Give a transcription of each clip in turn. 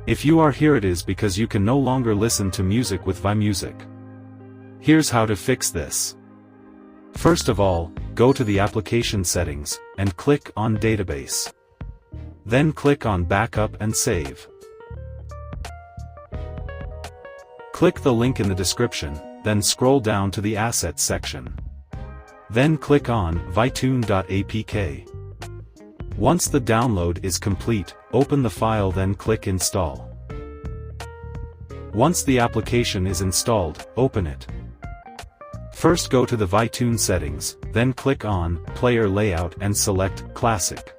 If you are here, it is because you can no longer listen to music with ViMusic. Here's how to fix this. First of all, go to the application settings, and click on Database. Then click on Backup and Save. Click the link in the description, then scroll down to the Assets section. Then click on ViTune.apk. Once the download is complete, open the file, then click Install. Once the application is installed, open it. First go to the ViTune settings, then click on Player Layout and select Classic.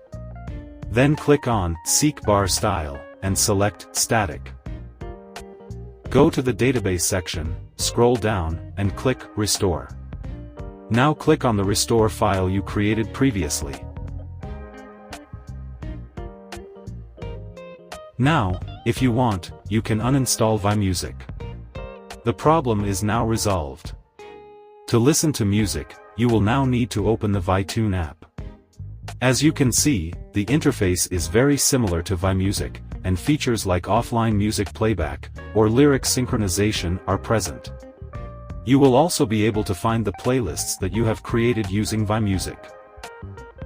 Then click on Seek Bar Style, and select Static. Go to the Database section, scroll down, and click Restore. Now click on the restore file you created previously. Now, if you want, you can uninstall ViMusic. The problem is now resolved. To listen to music, you will now need to open the ViTune app. As you can see, the interface is very similar to ViMusic, and features like offline music playback, or lyric synchronization are present. You will also be able to find the playlists that you have created using ViMusic.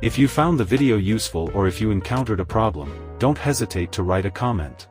If you found the video useful or if you encountered a problem, don't hesitate to write a comment.